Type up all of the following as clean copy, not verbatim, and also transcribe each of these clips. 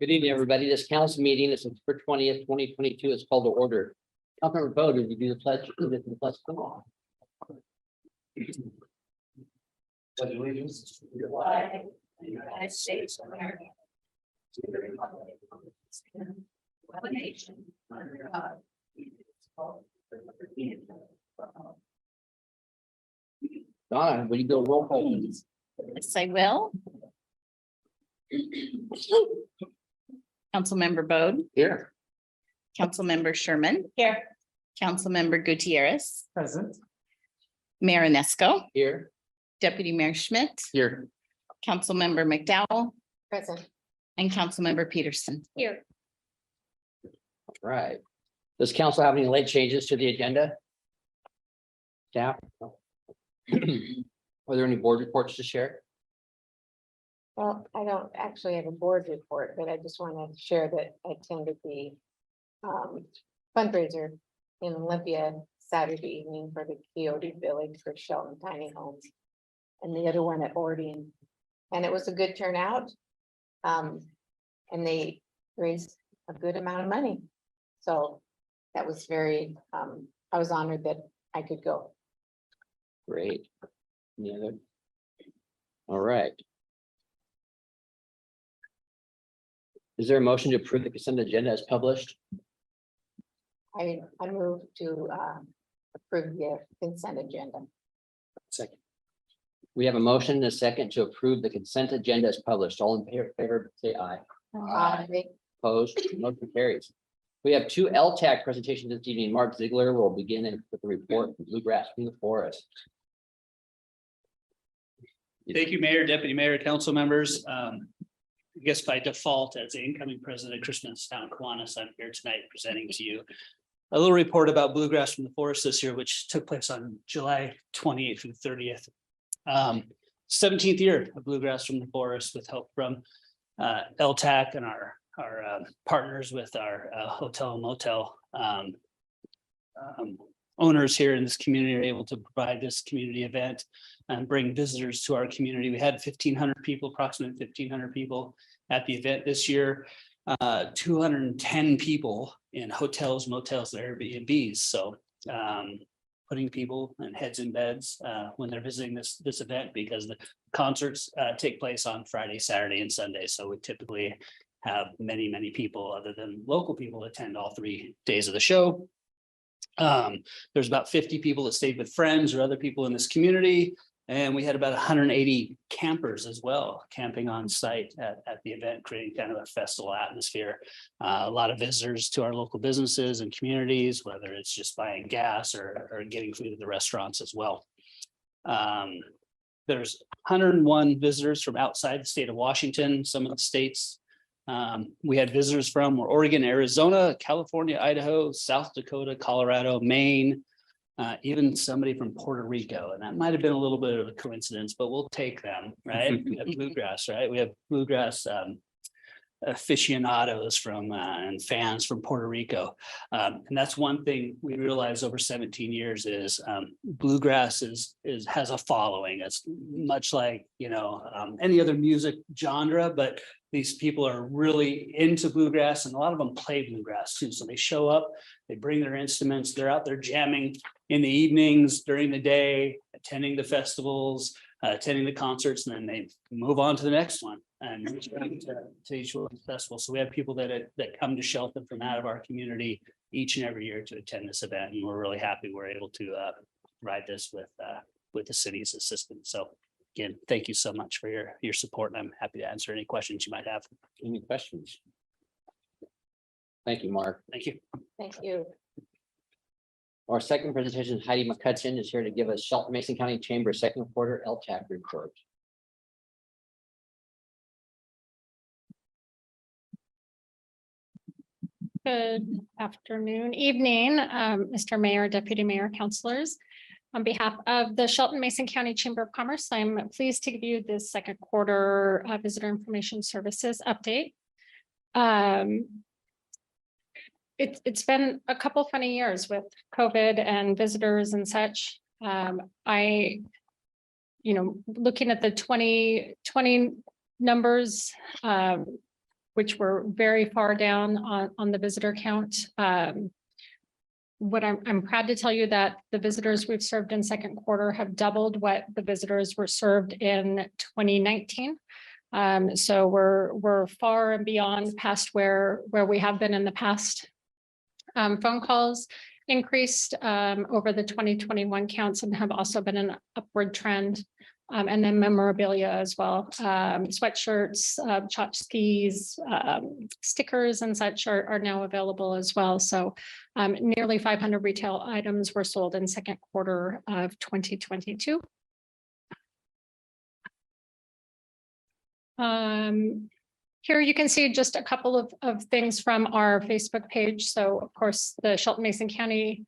Good evening, everybody. This council meeting is September 20th, 2022 is called to order. Councilmember Bo, did you do the pledge? Come on. Pledge allegiance to the flag of the United States of America, to the republic one nation under God, Donna, will you go roll call, please? Yes, I will. Councilmember Bode, Here. Councilmember Sherman. Here. Councilmember Gutierrez, Present. Mayor Inesco, Here. Deputy Mayor Schmidt, Here. Councilmember McDowell, Present. and Councilmember Peterson. Here. Right. Does council have any late changes to the agenda? Staff? Are there any board reports to share? Well, I don't actually have a board report, but I just want to share that I attended the fundraiser in Olympia Saturday evening for the Coyote Village for Shelton Tiny Homes. And the other one at Ordinance. And it was a good turnout. And they raised a good amount of money. So that was very, I was honored that I could go. Great. Any other? All right. Is there a motion to approve the consent agenda as published? I moved to approve the consent agenda. Second. We have a motion and a second to approve the consent agenda as published. All in favor, say aye. Opposed, motion carries. We have two Ltac presentations this evening. Mark Ziegler will begin with the report from Bluegrass from the Forest. Thank you, Mayor, Deputy Mayor, council members. I guess by default, as the incoming president of Christmas Town Kiwanis, I'm here tonight presenting to you a little report about Bluegrass from the Forest this year, which took place on July 28th through 30th. 17th year of Bluegrass from the Forest with help from Ltac and our partners with our hotel and motel owners here in this community are able to provide this community event and bring visitors to our community. We had 1,500 people, approximately 1,500 people at the event this year. 210 people in hotels, motels, and Airbnbs. So putting people and heads in beds when they're visiting this event, because the concerts take place on Friday, Saturday, and Sunday. So we typically have many people other than local people attend all 3 days of the show. There's about 50 people that stayed with friends or other people in this community. And we had about 180 campers as well, camping on site at the event, creating kind of a festival atmosphere. A lot of visitors to our local businesses and communities, whether it's just buying gas or getting food at the restaurants as well. There's 101 visitors from outside the state of Washington. Some of the states we had visitors from were Oregon, Arizona, California, Idaho, South Dakota, Colorado, Maine, even somebody from Puerto Rico. And that might have been a little bit of a coincidence, but we'll take them, right? We have bluegrass, right? We have bluegrass aficionados from and fans from Puerto Rico. And that's one thing we realized over 17 years is bluegrass has a following. It's much like, any other music genre, but these people are really into bluegrass, and a lot of them play bluegrass too. So they show up, they bring their instruments, they're out there jamming in the evenings, during the day, attending the festivals, attending the concerts, and then they move on to the next one and to each festival. So we have people that come to Shelton from out of our community each and every year to attend this event, and we're really happy we're able to provide this with the city's assistance. So again, thank you so much for your support, and I'm happy to answer any questions you might have. Any questions? Thank you, Mark. Thank you. Thank you. Our second presentation, Heidi McCutcheon is here to give us Shelton Mason County Chamber second quarter Ltac report. Good afternoon, evening, Mr. Mayor, Deputy Mayor, councilors. On behalf of the Shelton Mason County Chamber of Commerce, I'm pleased to give you this second quarter visitor information services update. It's been a couple funny years with COVID and visitors and such. Looking at the 2020 numbers, which were very far down on the visitor count. What I'm proud to tell you that the visitors we've served in second quarter have doubled what the visitors were served in 2019. So we're far and beyond past where we have been in the past. Phone calls increased over the 2021 counts and have also been an upward trend. And then memorabilia as well. Sweatshirts, tchotchkes, stickers and such are now available as well. So nearly 500 retail items were sold in second quarter of 2022. Here you can see just a couple of things from our Facebook page. So of course, the Shelton Mason County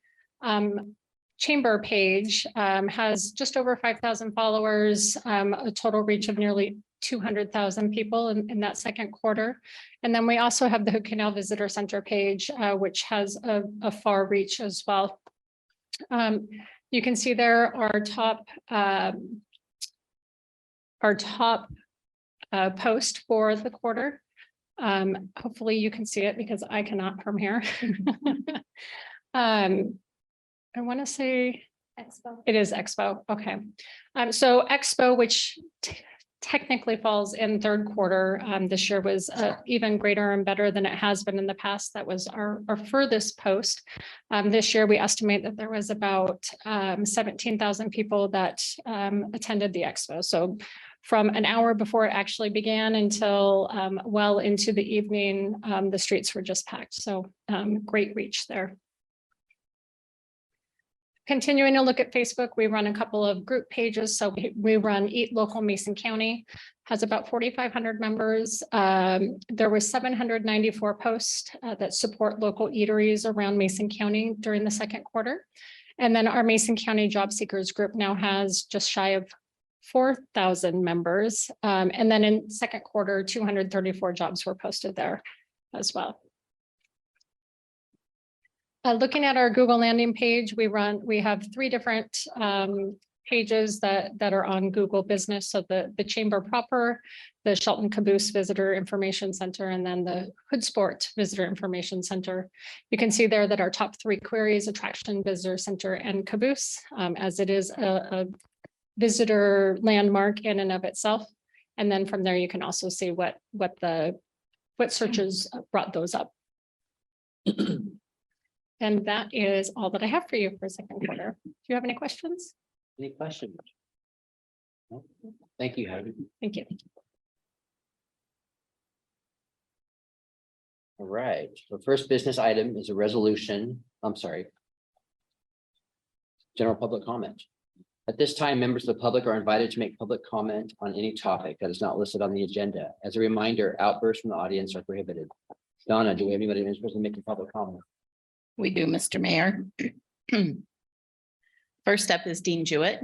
Chamber page has just over 5,000 followers, a total reach of nearly 200,000 people in that second quarter. And then we also have the Hood Canal Visitor Center page, which has a far reach as well. You can see there our top post for the quarter. Hopefully you can see it because I cannot from here. I want to say Expo. It is Expo. Okay. So Expo, which technically falls in third quarter, this year was even greater and better than it has been in the past. That was our furthest post. This year, we estimate that there was about 17,000 people that attended the Expo. So from an hour before it actually began until well into the evening, the streets were just packed. So great reach there. Continuing to look at Facebook, we run a couple of group pages. So we run Eat Local Mason County, has about 4,500 members. There were 794 posts that support local eateries around Mason County during the second quarter. And then our Mason County Job Seekers group now has just shy of 4,000 members. And then in second quarter, 234 jobs were posted there as well. Looking at our Google landing page, we have 3 different pages that are on Google Business. So the Chamber proper, the Shelton Caboose Visitor Information Center, and then the Hood Sport Visitor Information Center. You can see there that our top 3 queries, Attraction, Visitor Center, and Caboose, as it is a visitor landmark in and of itself. And then from there, you can also see what searches brought those up. And that is all that I have for you for second quarter. Do you have any questions? Any questions? No? Thank you, Heidi. Thank you. All right, the first business item is a resolution. I'm sorry. General public comment. At this time, members of the public are invited to make public comment on any topic that is not listed on the agenda. As a reminder, outbursts from the audience are prohibited. Donna, do we have anybody interested in making public comment? We do, Mr. Mayor. First up is Dean Jewett.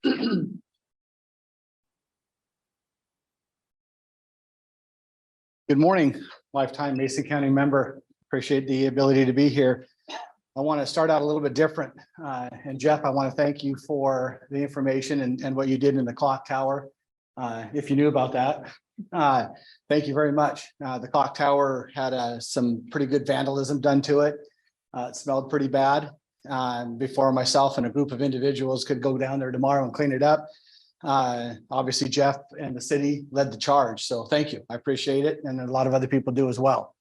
Good morning, lifetime Mason County member. Appreciate the ability to be here. I want to start out a little bit different. And Jeff, I want to thank you for the information and what you did in the clock tower. If you knew about that, thank you very much. The clock tower had some pretty good vandalism done to it. It smelled pretty bad. Before myself and a group of individuals could go down there tomorrow and clean it up. Obviously Jeff and the city led the charge. So thank you. I appreciate it. And a lot of other people do as well.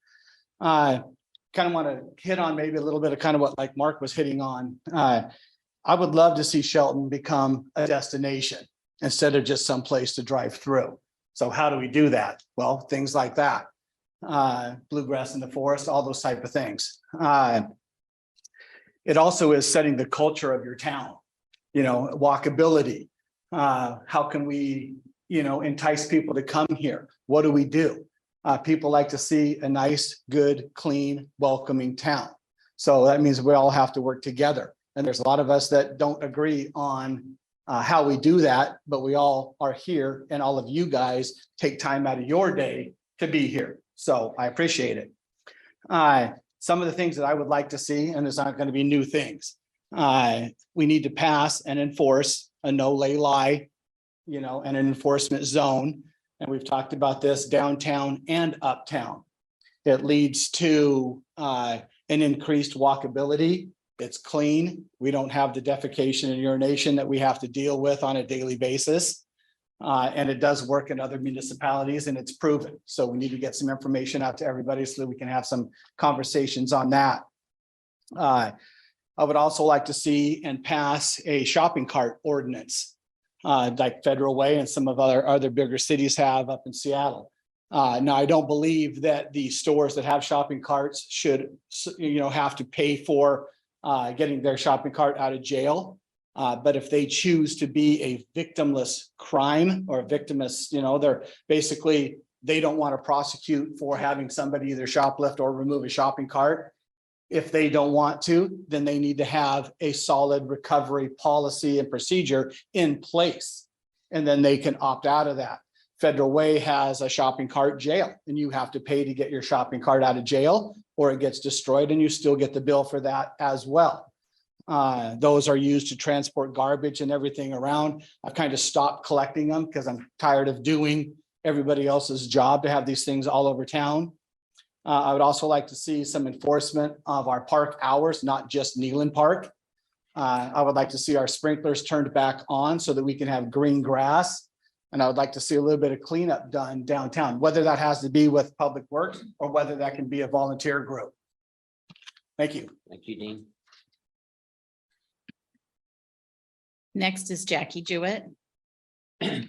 Kind of want to hit on maybe a little bit of kind of what like Mark was hitting on. I would love to see Shelton become a destination instead of just some place to drive through. So how do we do that? Well, things like that. Bluegrass in the forest, all those type of things. It also is setting the culture of your town, walkability. How can we, entice people to come here? What do we do? People like to see a nice, good, clean, welcoming town. So that means we all have to work together. And there's a lot of us that don't agree on how we do that, but we all are here and all of you guys take time out of your day to be here. So I appreciate it. Some of the things that I would like to see, and it's not going to be new things. We need to pass and enforce a no lay lie, and an enforcement zone. and we've talked about this downtown and uptown. It leads to an increased walkability. It's clean. We don't have the defecation and urination that we have to deal with on a daily basis. And it does work in other municipalities and it's proven. So we need to get some information out to everybody so that we can have some conversations on that. I would also like to see and pass a shopping cart ordinance, like Federal Way and some of other bigger cities have up in Seattle. Now, I don't believe that the stores that have shopping carts should, have to pay for getting their shopping cart out of jail. But if they choose to be a victimless crime or a victimless, they're basically, they don't want to prosecute for having somebody either shoplift or remove a shopping cart. If they don't want to, then they need to have a solid recovery policy and procedure in place. And then they can opt out of that. Federal Way has a shopping cart jail and you have to pay to get your shopping cart out of jail or it gets destroyed and you still get the bill for that as well. Those are used to transport garbage and everything around. I've kind of stopped collecting them because I'm tired of doing everybody else's job to have these things all over town. I would also like to see some enforcement of our park hours, not just Neyland Park. I would like to see our sprinklers turned back on so that we can have green grass. And I would like to see a little bit of cleanup done downtown, whether that has to be with Public Works or whether that can be a volunteer group. Thank you. Thank you, Dean. Next is Jackie Jewett. Good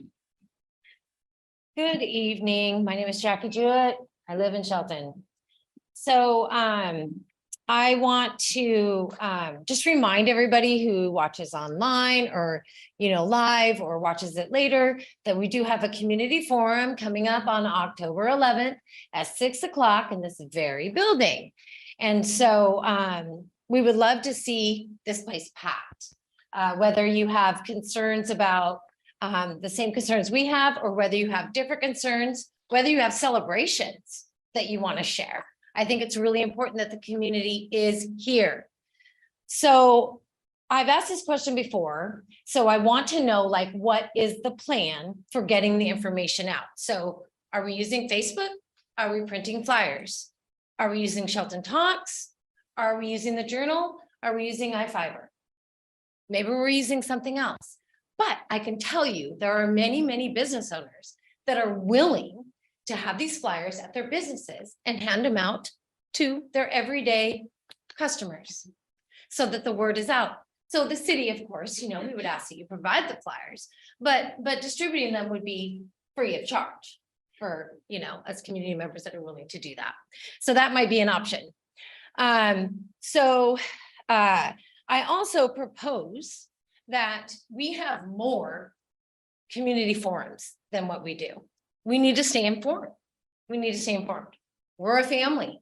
evening. My name is Jackie Jewett. I live in Shelton. So I want to just remind everybody who watches online or, live or watches it later, that we do have a community forum coming up on October 11th at 6 o'clock in this very building. And so we would love to see this place packed. Whether you have concerns about the same concerns we have, or whether you have different concerns, whether you have celebrations that you want to share. I think it's really important that the community is here. So I've asked this question before, so I want to know, what is the plan for getting the information out? So are we using Facebook? Are we printing flyers? Are we using Shelton Talks? Are we using the Journal? Are we using iFiber? Maybe we're using something else. But I can tell you, there are many, many business owners that are willing to have these flyers at their businesses and hand them out to their everyday customers so that the word is out. So the city, of course, we would ask that you provide the flyers, but distributing them would be free of charge for, us community members that are willing to do that. So that might be an option. I also propose that we have more community forums than what we do. We need to stay informed. We're a family.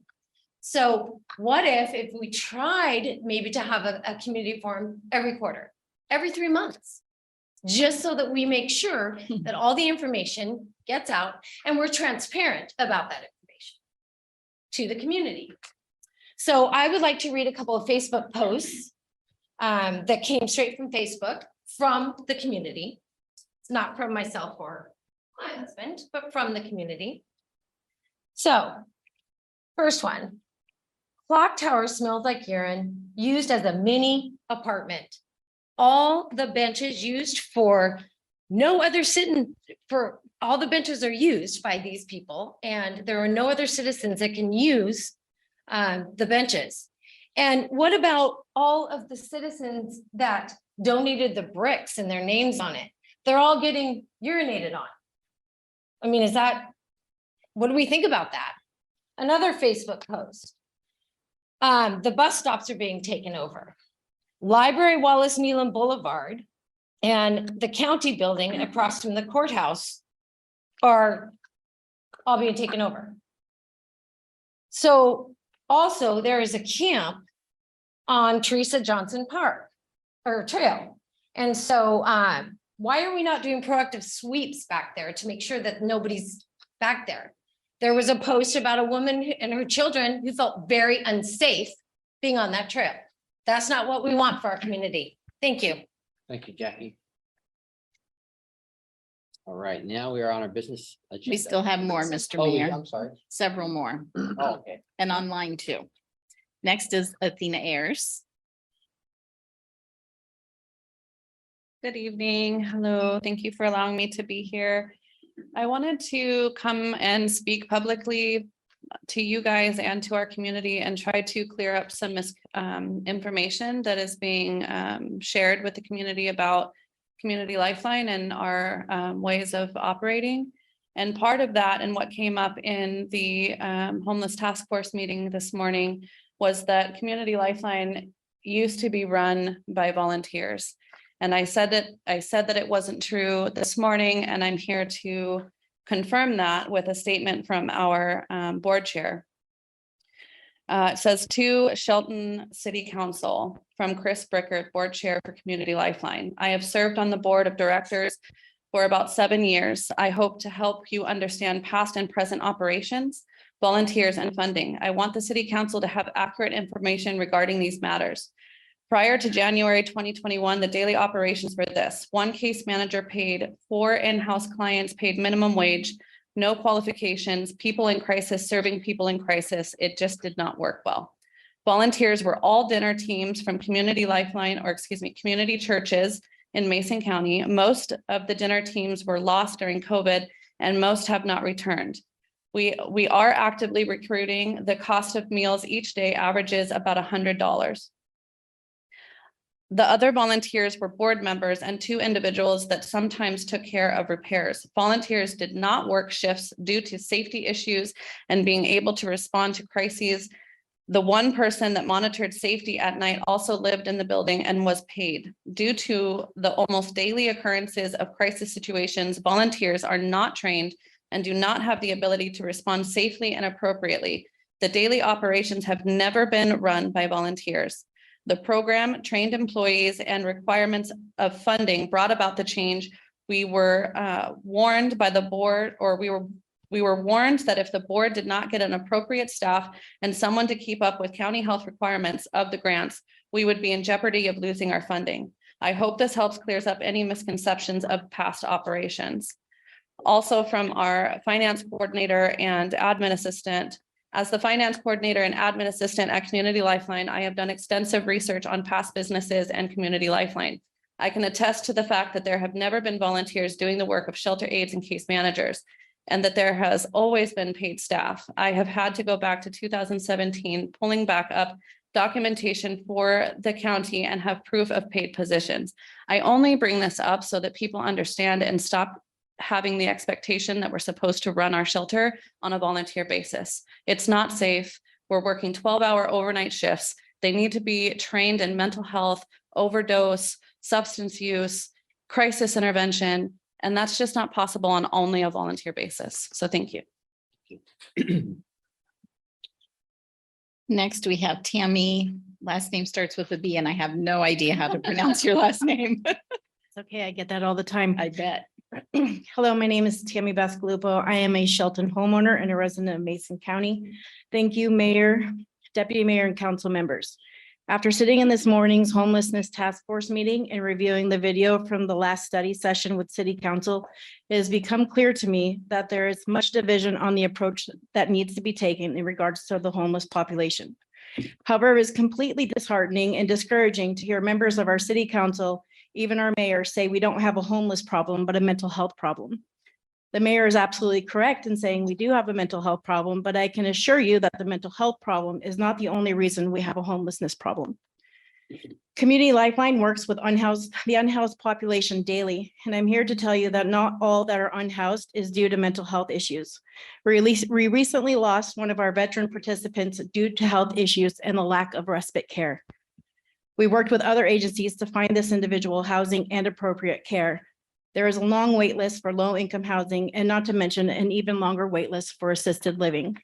So what if we tried maybe to have a community forum every quarter, every 3 months, just so that we make sure that all the information gets out and we're transparent about that information to the community. So I would like to read a couple of Facebook posts that came straight from Facebook from the community. It's not from myself or my husband, but from the community. So first one, clock tower smells like urine, used as a mini apartment. All the benches used for no other sitting, for all the benches are used by these people, and there are no other citizens that can use the benches. And what about all of the citizens that donated the bricks and their names on it? They're all getting urinated on. I mean, what do we think about that? Another Facebook post. The bus stops are being taken over. Library Wallace Nealon Boulevard and the county building across from the courthouse are all being taken over. So also there is a camp on Teresa Johnson Park or Trail. And so why are we not doing proactive sweeps back there to make sure that nobody's back there? There was a post about a woman and her children who felt very unsafe being on that trail. That's not what we want for our community. Thank you. Thank you, Jackie. All right, now we are on our business agenda. We still have more, Mr. Oh, Mayor, I'm sorry. several more, Oh, okay. and online too. Next is Athena Ayers. Good evening. Hello. Thank you for allowing me to be here. I wanted to come and speak publicly to you guys and to our community and try to clear up some information that is being shared with the community about Community Lifeline and our ways of operating. And part of that and what came up in the homeless task force meeting this morning was that Community Lifeline used to be run by volunteers. And I said that it wasn't true this morning, and I'm here to confirm that with a statement from our board chair. It says to Shelton City Council from Chris Brickert, board chair for Community Lifeline. I have served on the board of directors for about 7 years. I hope to help you understand past and present operations, volunteers, and funding. I want the city council to have accurate information regarding these matters. Prior to January 2021, the daily operations were this: 1 case manager paid, 4 in-house clients paid minimum wage, no qualifications, people in crisis serving people in crisis. It just did not work well. Volunteers were all dinner teams from Community Lifeline, or excuse me, community churches in Mason County. Most of the dinner teams were lost during COVID, and most have not returned. We are actively recruiting. The cost of meals each day averages about $100. The other volunteers were board members and 2 individuals that sometimes took care of repairs. Volunteers did not work shifts due to safety issues and being able to respond to crises. The 1 person that monitored safety at night also lived in the building and was paid. Due to the almost daily occurrences of crisis situations, volunteers are not trained and do not have the ability to respond safely and appropriately. The daily operations have never been run by volunteers. The program, trained employees, and requirements of funding brought about the change. We were warned by the board, or we were warned that if the board did not get an appropriate staff and someone to keep up with county health requirements of the grants, we would be in jeopardy of losing our funding. I hope this helps clears up any misconceptions of past operations. Also from our finance coordinator and admin assistant. As the finance coordinator and admin assistant at Community Lifeline, I have done extensive research on past businesses and Community Lifeline. I can attest to the fact that there have never been volunteers doing the work of shelter aides and case managers, and that there has always been paid staff. I have had to go back to 2017, pulling back up documentation for the county and have proof of paid positions. I only bring this up so that people understand and stop having the expectation that we're supposed to run our shelter on a volunteer basis. It's not safe. We're working 12-hour overnight shifts. They need to be trained in mental health, overdose, substance use, crisis intervention, and that's just not possible on only a volunteer basis. So thank you. Next, we have Tammy. Last name starts with a B, and I have no idea how to pronounce your last name. It's okay, I get that all the time. I bet. Hello, my name is Tammy Bascalupo. I am a Shelton homeowner and a resident of Mason County. Thank you, Mayor, Deputy Mayor, and council members. After sitting in this morning's homelessness task force meeting and reviewing the video from the last study session with City Council, it has become clear to me that there is much division on the approach that needs to be taken in regards to the homeless population. However, it is completely disheartening and discouraging to hear members of our City Council, even our mayor, say we don't have a homeless problem, but a mental health problem. The mayor is absolutely correct in saying we do have a mental health problem, but I can assure you that the mental health problem is not the only reason we have a homelessness problem. Community Lifeline works with the unhoused population daily, and I'm here to tell you that not all that are unhoused is due to mental health issues. We recently lost one of our veteran participants due to health issues and the lack of respite care. We worked with other agencies to find this individual housing and appropriate care. There is a long wait list for low-income housing, and not to mention an even longer wait list for assisted living.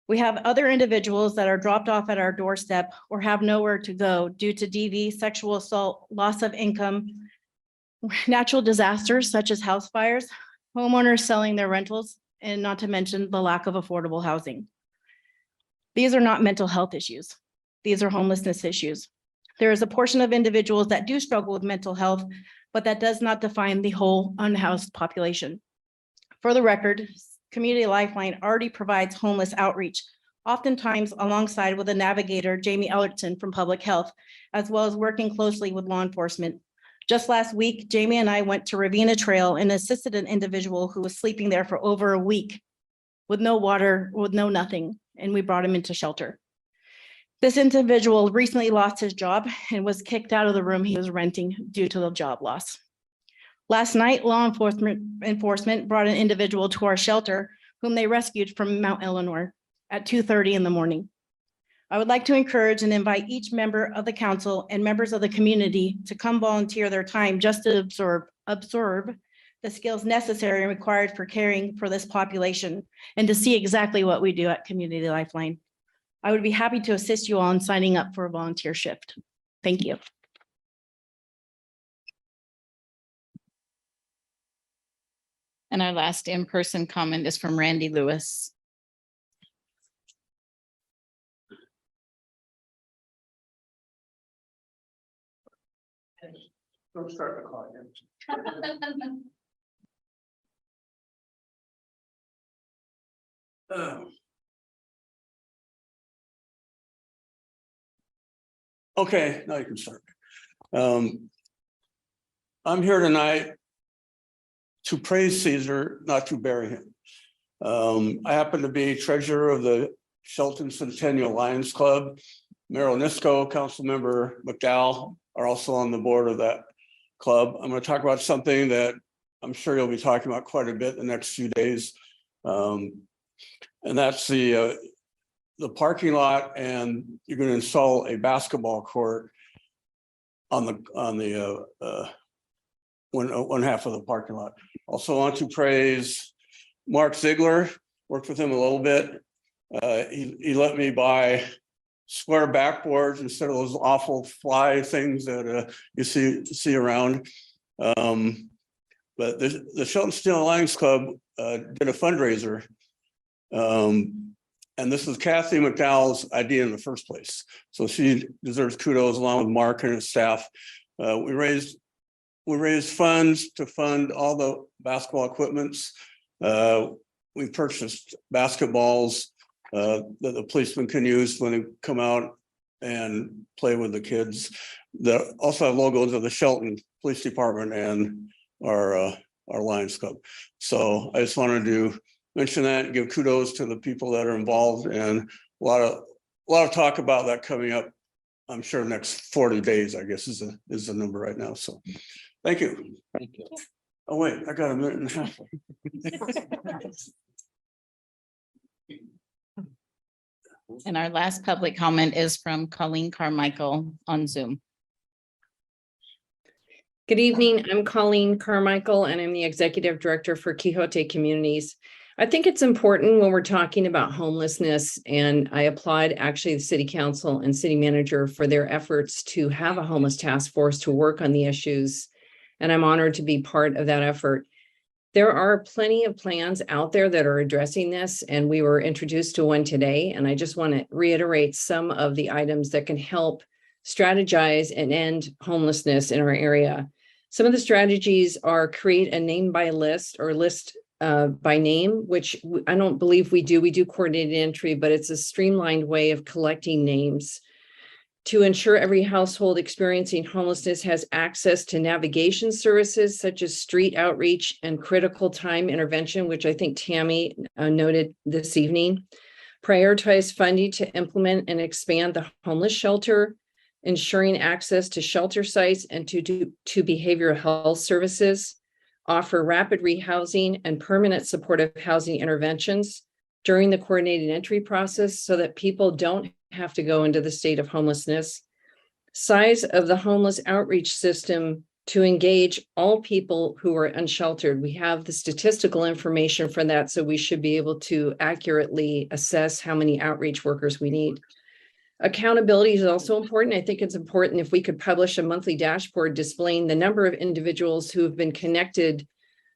We have other individuals that are dropped off at our doorstep or have nowhere to go due to DV, sexual assault, loss of income, natural disasters such as house fires, homeowners selling their rentals, and not to mention the lack of affordable housing. These are not mental health issues. These are homelessness issues. There is a portion of individuals that do struggle with mental health, but that does not define the whole unhoused population. For the record, Community Lifeline already provides homeless outreach, oftentimes alongside with a navigator, Jamie Ellerton from Public Health, as well as working closely with law enforcement. Just last week, Jamie and I went to Ravenna Trail and assisted an individual who was sleeping there for over a week with no water, with no nothing, and we brought him into shelter. This individual recently lost his job and was kicked out of the room he was renting due to the job loss. Last night, law enforcement brought an individual to our shelter whom they rescued from Mount Eleanor at 2:30 in the morning. I would like to encourage and invite each member of the council and members of the community to come volunteer their time just to observe the skills necessary and required for caring for this population and to see exactly what we do at Community Lifeline. I would be happy to assist you all in signing up for a volunteer shift. Thank you. And our last in-person comment is from Randy Lewis. Don't start the clock. Okay, now you can start. I'm here tonight to praise Caesar, not to bury him. I happen to be treasurer of the Shelton Centennial Lions Club. Mayor Onisco, Councilmember McDowell are also on the board of that club. I'm going to talk about something that I'm sure you'll be talking about quite a bit the next few days. And that's the parking lot, and you're going to install a basketball court on the one half of the parking lot. Also want to praise Mark Ziegler, worked with him a little bit. He let me buy square backboards instead of those awful fly things that you see around. But the Shelton Centennial Lions Club did a fundraiser. And this was Kathy McDowell's idea in the first place. So she deserves kudos along with Mark and his staff. We raised funds to fund all the basketball equipments. We purchased basketballs that the policemen can use when they come out and play with the kids. That also have logos of the Shelton Police Department and our Lions Club. So I just wanted to mention that and give kudos to the people that are involved, and a lot of talk about that coming up. I'm sure next 40 days, I guess, is the number right now. So thank you. Thank you. Oh, wait, I got a minute and a half. And our last public comment is from Colleen Carmichael on Zoom. Good evening. I'm Colleen Carmichael, and I'm the Executive Director for Quixote Communities. I think it's important when we're talking about homelessness, and I applaud actually the City Council and City Manager for their efforts to have a homeless task force to work on the issues. And I'm honored to be part of that effort. There are plenty of plans out there that are addressing this, and we were introduced to one today. And I just want to reiterate some of the items that can help strategize and end homelessness in our area. Some of the strategies are create a name by list or list by name, which I don't believe we do. We do coordinated entry, but it's a streamlined way of collecting names to ensure every household experiencing homelessness has access to navigation services such as street outreach and critical time intervention, which I think Tammy noted this evening. Prioritize funding to implement and expand the homeless shelter, ensuring access to shelter sites and to behavioral health services. Offer rapid rehousing and permanent supportive housing interventions during the coordinated entry process so that people don't have to go into the state of homelessness. Size of the homeless outreach system to engage all people who are unsheltered. We have the statistical information for that, so we should be able to accurately assess how many outreach workers we need. Accountability is also important. I think it's important if we could publish a monthly dashboard displaying the number of individuals who have been connected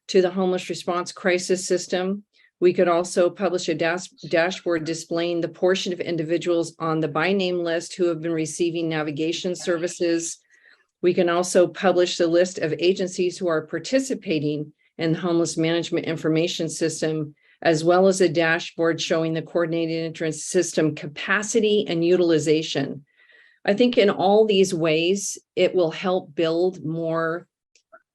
to the homeless response crisis system, We could also publish a dashboard displaying the portion of individuals on the by name list who have been receiving navigation services. We can also publish the list of agencies who are participating in the homeless management information system, as well as a dashboard showing the coordinated entrance system capacity and utilization. I think in all these ways, it will help build more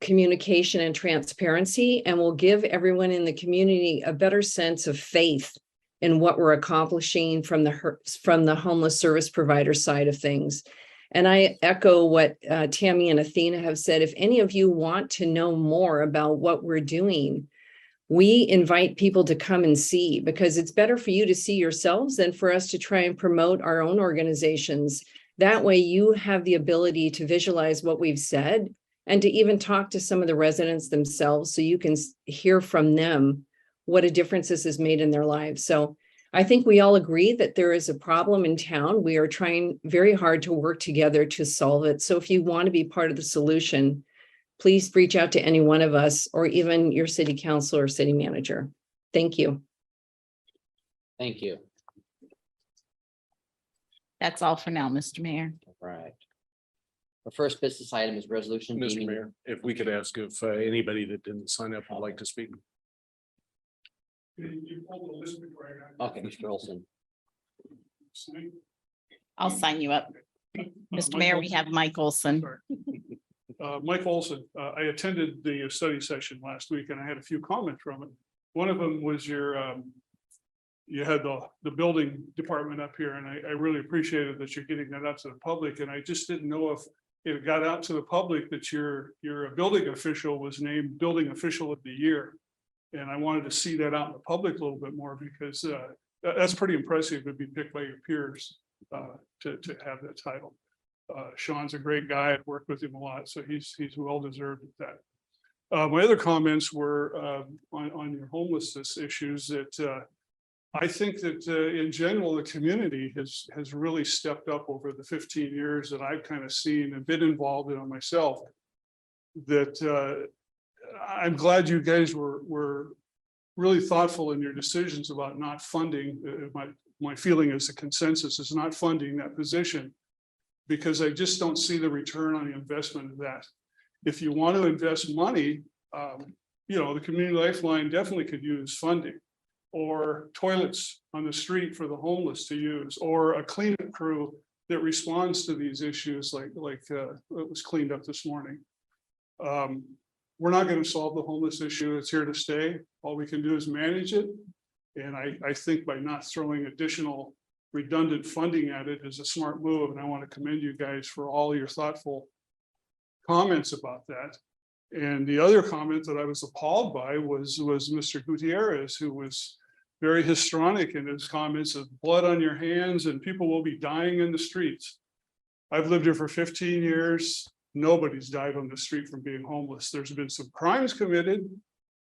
communication and transparency, and will give everyone in the community a better sense of faith in what we're accomplishing from the homeless service provider side of things. And I echo what Tammy and Athena have said. If any of you want to know more about what we're doing, we invite people to come and see, because it's better for you to see yourselves than for us to try and promote our own organizations. That way you have the ability to visualize what we've said and to even talk to some of the residents themselves so you can hear from them what a difference this has made in their lives. So I think we all agree that there is a problem in town. We are trying very hard to work together to solve it. So if you want to be part of the solution, please reach out to any one of us or even your city council or city manager. Thank you. Thank you. That's all for now, Mr. Mayor. All right. The first business item is resolution. Mr. deeming- Mayor, if we could ask if anybody that didn't sign up would like to speak. Okay, Mr. Olson. I'll sign you up. Mr. Mayor, we have Mike Olson. Mike Olson, I attended the study session last week and I had a few comments from it. One of them was you had the building department up here, and I really appreciated that you're getting that out to the public. And I just didn't know if it got out to the public that your building official was named Building Official of the Year. And I wanted to see that out in the public a little bit more, because that's pretty impressive to be picked by your peers to have that title. Sean's a great guy. I've worked with him a lot, so he's well deserved at that. My other comments were on your homelessness issues, that I think that in general, the community has really stepped up over the 15 years that I've kind of seen and been involved in it myself. That I'm glad you guys were really thoughtful in your decisions about not funding. My feeling is the consensus is not funding that position, because I just don't see the return on the investment of that. If you want to invest money, the Community Lifeline definitely could use funding, or toilets on the street for the homeless to use, or a cleanup crew that responds to these issues like it was cleaned up this morning. We're not going to solve the homeless issue. It's here to stay. All we can do is manage it. And I think by not throwing additional redundant funding at it is a smart move. And I want to commend you guys for all your thoughtful comments about that. And the other comment that I was appalled by was Mr. Gutierrez, who was very histrionic in his comments of blood on your hands and people will be dying in the streets. I've lived here for 15 years. Nobody's died on the street from being homeless. There's been some crimes committed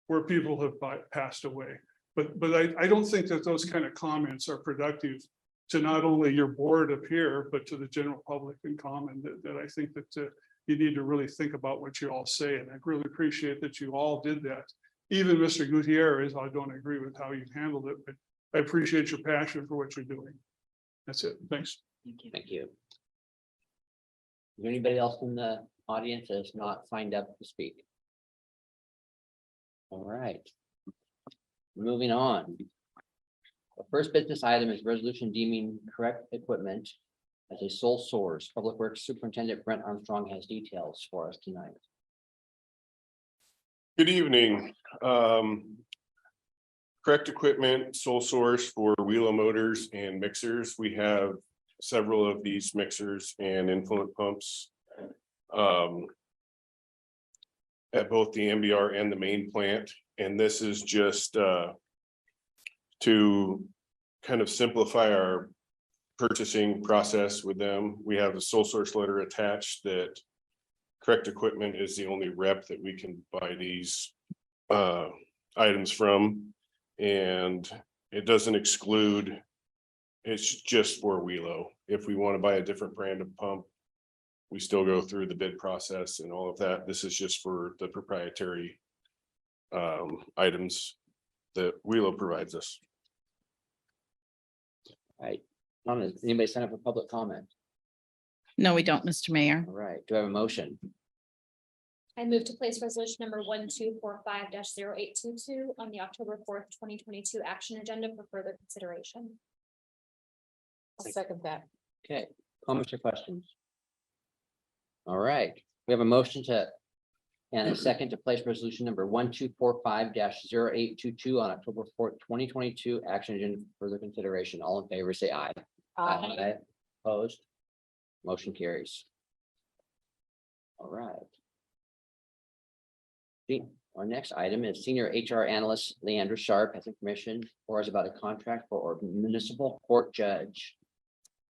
where people have passed away. But I don't think that those kind of comments are productive to not only your board up here, but to the general public in common. That I think that you need to really think about what you all say. And I really appreciate that you all did that. Even Mr. Gutierrez, I don't agree with how you handled it, but I appreciate your passion for what you're doing. That's it. Thanks. Thank you. Is there anybody else in the audience that's not signed up to speak? All right. Moving on. The first business item is resolution deeming correct equipment as a sole source. Public Works Superintendent Brent Armstrong has details for us tonight. Good evening. Correct equipment, sole source for wheel motors and mixers. We have several of these mixers and influent pumps at both the MBR and the main plant. And this is just to kind of simplify our purchasing process with them. We have a sole source letter attached that correct equipment is the only rep that we can buy these items from. And it doesn't exclude, it's just for Wheelo. If we want to buy a different brand of pump, we still go through the bid process and all of that. This is just for the proprietary items. that Wheeler provides us. Right. Does anybody sign up for public comment? No, we don't, Mr. Mayor. All right, do I have a motion? I move to place resolution number 1245-0822 on the October 4th, 2022 action agenda for further consideration. I'll second that. Okay, comments or questions? All right, we have a motion to and a second to place resolution number 1245-0822 on October 4th, 2022 action agenda for further consideration. All in favor, say aye. Aye. Opposed? Motion carries. All right. Our next item is Senior HR Analyst Leandra Sharp has information for us about a contract for municipal court judge.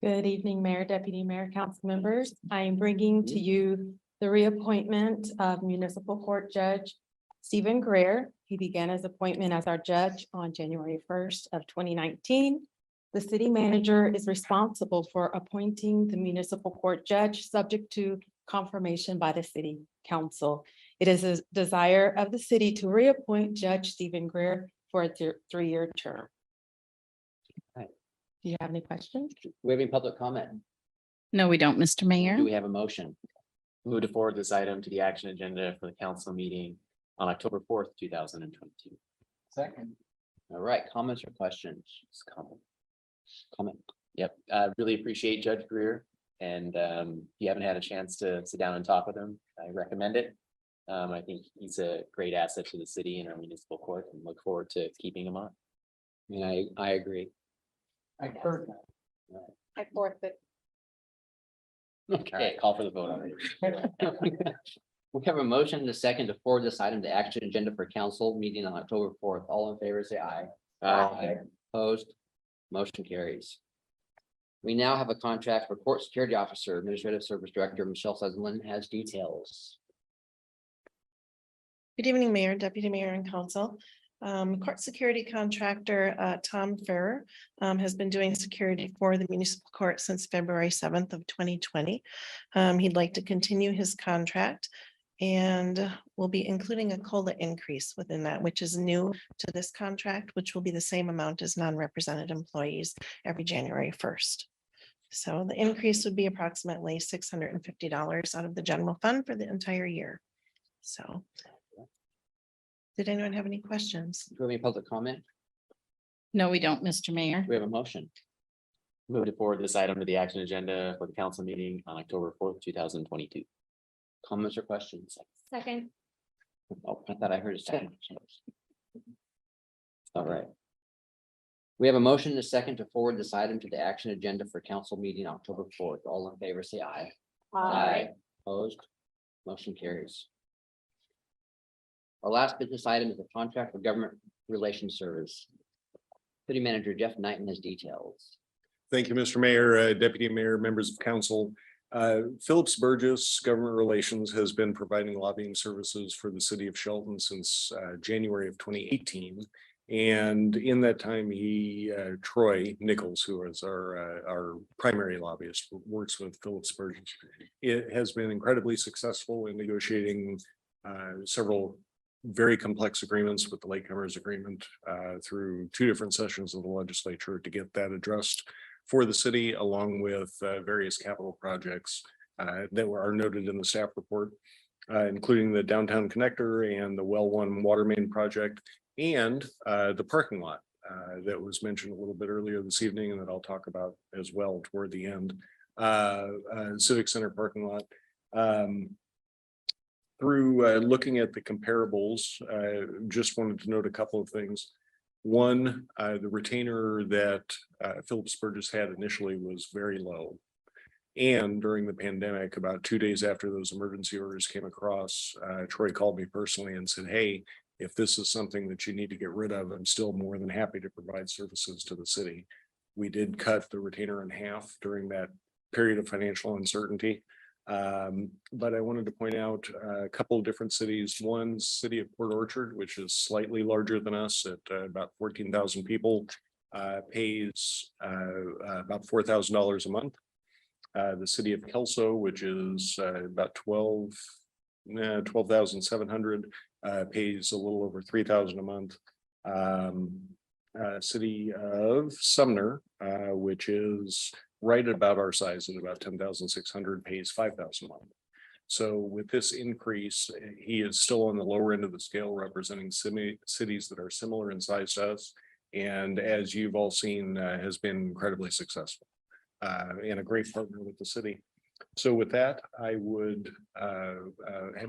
Good evening, Mayor, Deputy Mayor, council members. I am bringing to you the reappointment of Municipal Court Judge Stephen Greer. He began his appointment as our judge on January 1st of 2019. The city manager is responsible for appointing the municipal court judge, subject to confirmation by the city council. It is a desire of the city to reappoint Judge Stephen Greer for a 3-year term. Right. Do you have any questions? Do we have any public comment? No, we don't, Mr. Mayor. Do we have a motion? Move to forward this item to the action agenda for the council meeting on October 4th, 2022. Second. All right, comments or questions? Comment. Yep, really appreciate Judge Greer. And if you haven't had a chance to sit down and talk with him, I recommend it. I think he's a great asset to the city and our municipal court and look forward to keeping him on. I agree. I heard I forfeit. Okay, call for the vote on it. We have a motion and a second to forward this item to action agenda for council meeting on October 4th. All in favor, say aye. Aye. Opposed? Motion carries. We now have a contract for Court Security Officer, Administrative Service Director Michelle Sutherland has details. Good evening, Mayor, Deputy Mayor and Council. Court security contractor Tom Ferrer has been doing security for the municipal court since February 7th of 2020. He'd like to continue his contract and will be including a COLA increase within that, which is new to this contract, which will be the same amount as non-represented employees every January 1st. So the increase would be approximately $650 out of the general fund for the entire year. So. Did anyone have any questions? Do we have any public comment? No, we don't, Mr. Mayor. We have a motion. Move to forward this item to the action agenda for the council meeting on October 4th, 2022. Comments or questions? Second. Oh, I thought I heard a second. All right. We have a motion and a second to forward this item to the action agenda for council meeting October 4th. All in favor, say aye. Opposed? Motion carries. Our last business item is a contract for government relations service. City Manager Jeff Knighton has details. Thank you, Mr. Mayor, Deputy Mayor, members of council. Phillips Burgess Government Relations has been providing lobbying services for the city of Shelton since January of 2018. And in that time, Troy Nichols, who is our primary lobbyist, works with Phillips Burgess. It has been incredibly successful in negotiating several very complex agreements with the latecomers agreement through 2 different sessions of the legislature to get that addressed for the city, along with various capital projects that are noted in the staff report, including the downtown connector and the well 1 water main project and the parking lot that was mentioned a little bit earlier this evening and that I'll talk about as well toward the end. Civic Center parking lot. Through looking at the comparables, just wanted to note a couple of things. One, the retainer that Phillips Burgess had initially was very low. And during the pandemic, about 2 days after those emergency orders came across, Troy called me personally and said, hey, if this is something that you need to get rid of, I'm still more than happy to provide services to the city. We did cut the retainer in half during that period of financial uncertainty. But I wanted to point out a couple of different cities. One, city of Port Orchard, which is slightly larger than us at about 14,000 people, pays about $4,000 a month. The city of Kelso, which is about 12,700, pays a little over $3,000 a month. City of Sumner, which is right at about our size at about 10,600, pays 5,000 a month. So with this increase, he is still on the lower end of the scale, representing cities that are similar in size to us. And as you've all seen, has been incredibly successful and a great partner with the city. So with that, I would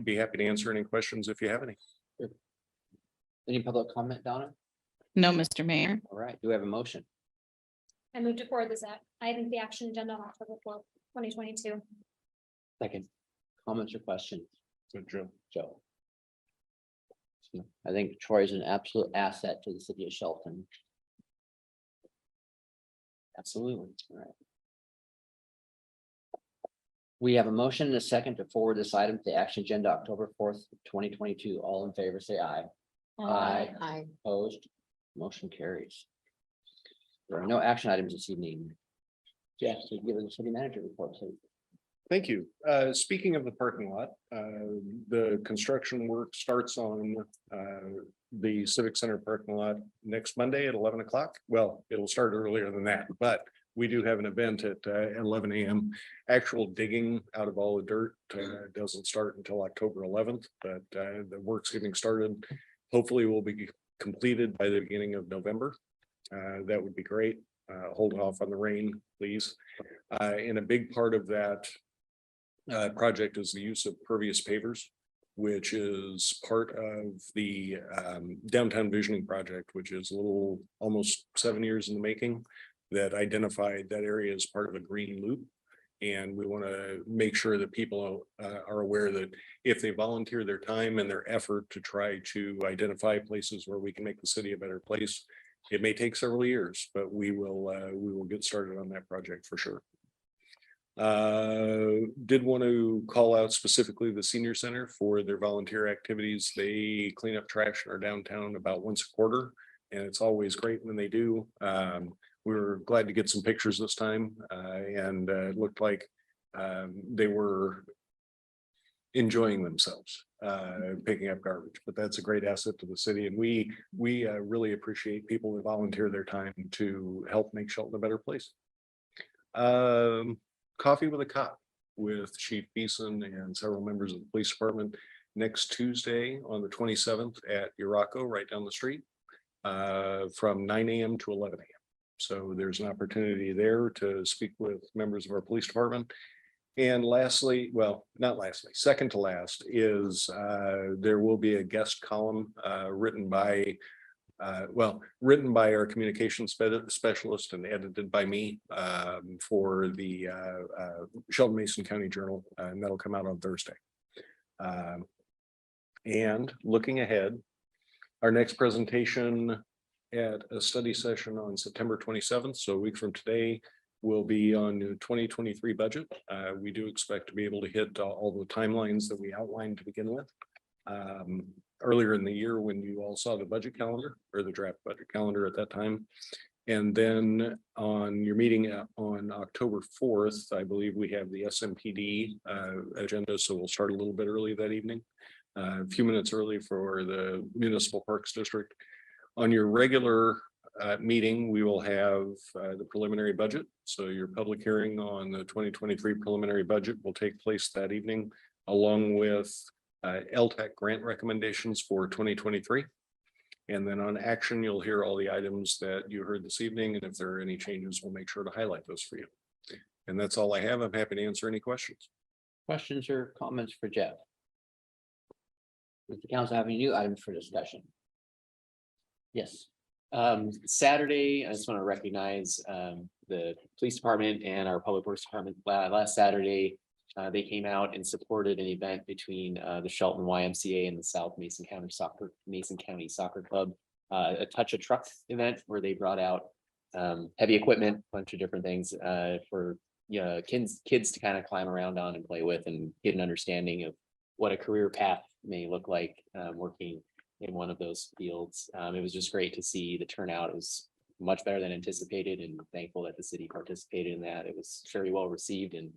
be happy to answer any questions if you have any. Any public comment, Donna? No, Mr. Mayor. All right, do we have a motion? I move to forward this item to the action agenda on October 4th, 2022. Second, comments or questions? So Joe. Joe. I think Troy is an absolute asset to the city of Shelton. Absolutely. All right. We have a motion and a second to forward this item to the action agenda October 4th, 2022. All in favor, say aye. Aye. Aye. Opposed, motion carries. There are no action items this evening. Jeff, so give us the city manager report, please. Thank you. Speaking of the parking lot, the construction work starts on the Civic Center parking lot next Monday at 11 o'clock. Well, it'll start earlier than that, but we do have an event at 11 a.m. Actual digging out of all the dirt doesn't start until October 11th, but the work's getting started. Hopefully will be completed by the beginning of November. That would be great. Hold off on the rain, please. And a big part of that project is the use of pervious pavers, which is part of the downtown visioning project, which is a little almost 7 years in the making, that identified that area as part of a green loop. And we want to make sure that people are aware that if they volunteer their time and their effort to try to identify places where we can make the city a better place, it may take several years, but we will get started on that project for sure. Did want to call out specifically the senior center for their volunteer activities. They clean up trash in our downtown about once a quarter, and it's always great when they do. We were glad to get some pictures this time, and it looked like they were enjoying themselves picking up garbage, but that's a great asset to the city, and we really appreciate people that volunteer their time to help make Shelton a better place. Coffee with a Cop with Chief Beeson and several members of the police department next Tuesday on the 27th at Uraco, right down the street, from 9 a.m. to 11 a.m. So there's an opportunity there to speak with members of our police department. And lastly, well, not lastly, second to last is there will be a guest column written by our communications specialist and edited by me for the Shelton Mason County Journal, and that'll come out on Thursday. And looking ahead, our next presentation at a study session on September 27th, so a week from today, will be on the 2023 budget. We do expect to be able to hit all the timelines that we outlined to begin with. Earlier in the year when you all saw the budget calendar or the draft budget calendar at that time. And then on your meeting on October 4th, I believe we have the SMPD agenda. So we'll start a little bit early that evening, a few minutes early for the Municipal Parks District. On your regular meeting, we will have the preliminary budget. So your public hearing on the 2023 preliminary budget will take place that evening, along with Ltac grant recommendations for 2023. And then on action, you'll hear all the items that you heard this evening. And if there are any changes, we'll make sure to highlight those for you. And that's all I have. I'm happy to answer any questions. Questions or comments for Jeff? Does the council have any new items for discussion? Yes. Saturday, I just want to recognize the police department and our public works department. Last Saturday, they came out and supported an event between the Shelton YMCA and the South Mason County Soccer Club, a Touch a Truck event where they brought out heavy equipment, a bunch of different things for kids to kind of climb around on and play with and get an understanding of what a career path may look like working in one of those fields. It was just great to see the turnout. It was much better than anticipated, and thankful that the city participated in that. It was very well received, and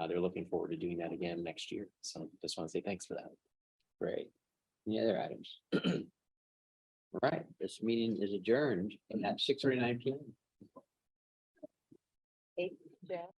they're looking forward to doing that again next year. So just want to say thanks for that. Great. Any other items? All right, this meeting is adjourned at 6:39 PM. Hey, Jeff.